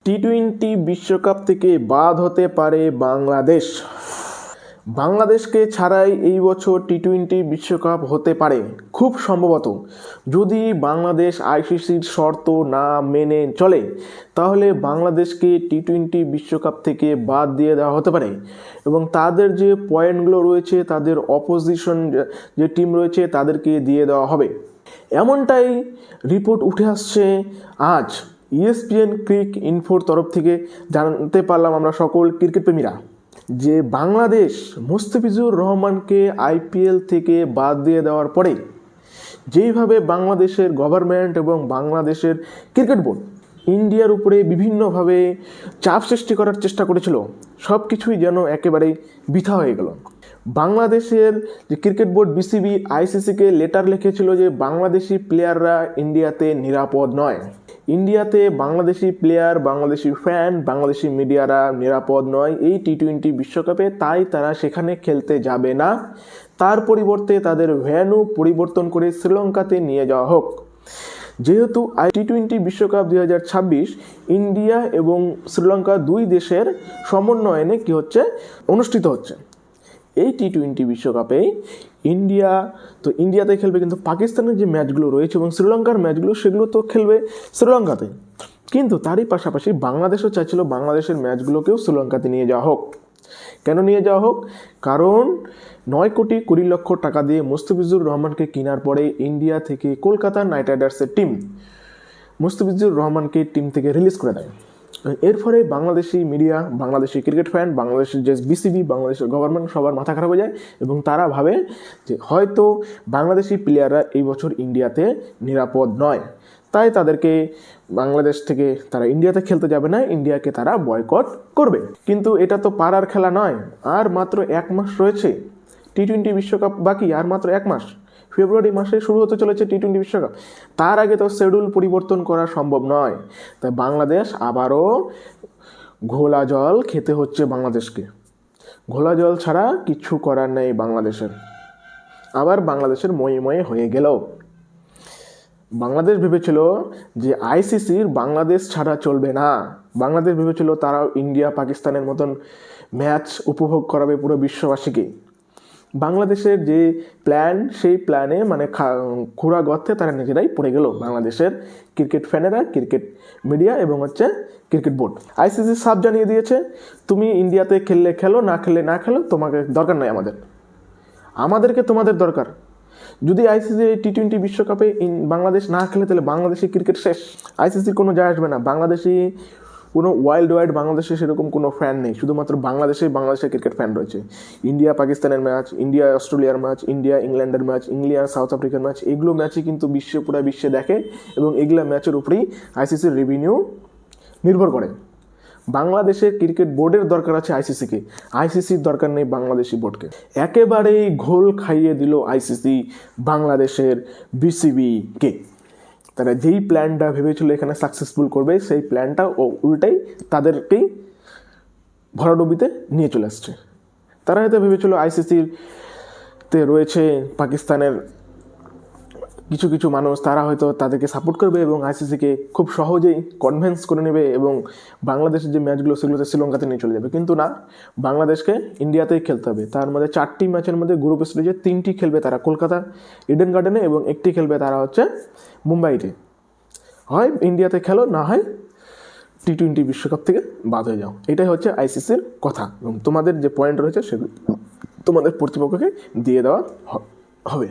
T twenty বিশ্বকাপ থেকে বাদ হতে পারে বাংলাদেশ। বাংলাদেশকে ছাড়াই এই বছর টি-টোয়েন্টি বিশ্বকাপ হতে পারে খুব সম্ভবত। যদি বাংলাদেশ আইসিসির শর্ত না মেনে চলে তাহলে বাংলাদেশকে টি-টোয়েন্টি বিশ্বকাপ থেকে বাদ দিয়ে দেওয়া হতে পারে এবং তাদের যে পয়েন্টগুলো রয়েছে, তাদের অপোজিশন যে টিম রয়েছে তাদেরকে দিয়ে দেওয়া হবে, এমনটাই রিপোর্ট উঠে আসছে আজ ESPN ক্রিক ইনফোর তরফ থেকে। জানতে পারলাম আমরা সকল ক্রিকেট প্রেমীরা যে বাংলাদেশ মুস্তাফিজুর রহমানকে IPL থেকে বাদ দিয়ে দেওয়ার পরে যেইভাবে বাংলাদেশের গভর্নমেন্ট এবং বাংলাদেশের ক্রিকেট বোর্ড ইন্ডিয়ার উপরে বিভিন্নভাবে চাপ সৃষ্টি করার চেষ্টা করেছিল, সব কিছুই যেন একেবারেই বৃথা হয়ে গেল। বাংলাদেশের যে ক্রিকেট বোর্ড BCB ICCকে লেটার লিখেছিল যে বাংলাদেশি প্লেয়াররা ইন্ডিয়াতে নিরাপদ নয়, ইন্ডিয়াতে বাংলাদেশি প্লেয়ার, বাংলাদেশি ফ্যান, বাংলাদেশি মিডিয়ারা নিরাপদ নয় এই টি-টোয়েন্টি বিশ্বকাপে, তাই তারা সেখানে খেলতে যাবে না। তার পরিবর্তে তাদের ভেন্যু পরিবর্তন করে শ্রীলঙ্কাতে নিয়ে যাওয়া হোক। যেহেতু টি-টোয়েন্টি বিশ্বকাপ 2026 ইন্ডিয়া এবং শ্রীলঙ্কা দুই দেশের সমন্বয়ে অনুষ্ঠিত হচ্ছে। এই টি-টোয়েন্টি বিশ্বকাপে ইন্ডিয়াতে খেলবে, কিন্তু পাকিস্তানের যে ম্যাচগুলো রয়েছে এবং শ্রীলঙ্কার ম্যাচগুলো সেগুলো তো খেলবে শ্রীলঙ্কাতে। কিন্তু তারই পাশাপাশি বাংলাদেশও চাইছিল বাংলাদেশের ম্যাচগুলোকেও শ্রীলঙ্কাতে নিয়ে যাওয়া হোক। কেন নিয়ে যাওয়া হোক? কারণ 9,20,00,000 টাকা দিয়ে মুস্তাফিজুর রহমানকে কেনার পরে ইন্ডিয়া থেকে কলকাতা নাইট রাইডার্সের টিম মুস্তাফিজুর রহমানকে টিম থেকে রিলিজ করে দেয়। এর ফলে Bangladeshi media, Bangladeshi cricket fan, বাংলাদেশের যে BCB, বাংলাদেশের গভর্নমেন্ট সবার মাথা খারাপ হয়ে যায় এবং তারা ভাবে যে হয়তো বাংলাদেশি প্লেয়াররা এই বছর ইন্ডিয়াতে নিরাপদ নয়, তাই তাদেরকে বাংলাদেশ থেকে তারা ইন্ডিয়াতে খেলতে যাবে না, ইন্ডিয়াকে তারা বয়কট করবে। কিন্তু এটা তো পারার খেলা নয়, আর মাত্র 1 মাস রয়েছে টি-টোয়েন্টি বিশ্বকাপ বাকি, আর মাত্র 1 মাস। ফেব্রুয়ারি মাসে শুরু হতে চলেছে টি-টোয়েন্টি বিশ্বকাপ, তার আগে তো শিডিউল পরিবর্তন করা সম্ভব নয়। তাই বাংলাদেশ আবারও ঘোলা জল খেতে হচ্ছে বাংলাদেশকে। ঘোলা জল ছাড়া কিছু করার নেই বাংলাদেশের। আবার বাংলাদেশের ময়ে হয়ে গেল। বাংলাদেশ ভেবেছিল যে ICCর বাংলাদেশ ছাড়া চলবে না। বাংলাদেশ ভেবেছিল তারাও ইন্ডিয়া পাকিস্তানের মতন ম্যাচ উপভোগ করাবে পুরো বিশ্ববাসীকে। বাংলাদেশের যে প্ল্যান, সেই প্ল্যানে খোঁড়া গর্তে তারা নিজেরাই পড়ে গেল, বাংলাদেশের ক্রিকেট ফ্যানেরা, ক্রিকেট মিডিয়া এবং ক্রিকেট বোর্ড। ICC সাফ জানিয়ে দিয়েছে, তুমি ইন্ডিয়াতে খেললে খেলো, না খেললে না খেলো, তোমাকে দরকার নাই আমাদেরকে তোমাদের দরকার। যদি ICC টি-টোয়েন্টি বিশ্বকাপে বাংলাদেশ না খেলে তাহলে বাংলাদেশি ক্রিকেট শেষ। ICCর কোনো যায় আসবে না। কোনো ওয়াইড বাংলাদেশে সেরকম কোনো ফ্যান নেই, শুধুমাত্র বাংলাদেশের ক্রিকেট ফ্যান রয়েছে। ইন্ডিয়া পাকিস্তানের ম্যাচ, ইন্ডিয়া অস্ট্রেলিয়ার ম্যাচ, ইন্ডিয়া ইংল্যান্ডের ম্যাচ, ইন্ডিয়া সাউথ আফ্রিকার ম্যাচ, এগুলো ম্যাচই কিন্তু পুরো বিশ্বে দেখে এবং এগুলো ম্যাচের উপরেই ICCর রেভিনিউ নির্ভর করে। বাংলাদেশের ক্রিকেট বোর্ডের দরকার আছে ICCকে, ICCর দরকার নেই বাংলাদেশি বোর্ডকে। একেবারেই ঘোল খাইয়ে দিল ICC বাংলাদেশের BCBকে। তারা যেই প্ল্যানটা ভেবেছিল এখানে সাকসেসফুল করবে, সেই প্ল্যানটা উল্টাই তাদেরকেই ভরাডুবিতে নিয়ে চলে আসছে। তারা হয়তো ভেবেছিল ICCতে রয়েছে পাকিস্তানের কিছু মানুষ, তারা হয়তো তাদেরকে সাপোর্ট করবে এবং ICCকে খুব সহজেই কনভিন্স করে নেবে এবং বাংলাদেশের যে ম্যাচগুলো সেগুলোতে শ্রীলঙ্কাতে নিয়ে চলে যাবে। কিন্তু না, বাংলাদেশকে ইন্ডিয়াতেই খেলতে হবে। তার মধ্যে 4টি ম্যাচের মধ্যে গ্রুপ স্টেজে 3টি খেলবে তারা কলকাতা ইডেন গার্ডেনে এবং 1টি খেলবে তারা মুম্বাইতে। হয় ইন্ডিয়াতে খেলো, না হয় টি-টোয়েন্টি বিশ্বকাপ থেকে বাদ হয়ে যাও। এটাই হচ্ছে ICCর কথা এবং তোমাদের যে পয়েন্ট রয়েছে সেগুলো তোমাদের কর্তৃপক্ষকে দিয়ে দেওয়া হবে।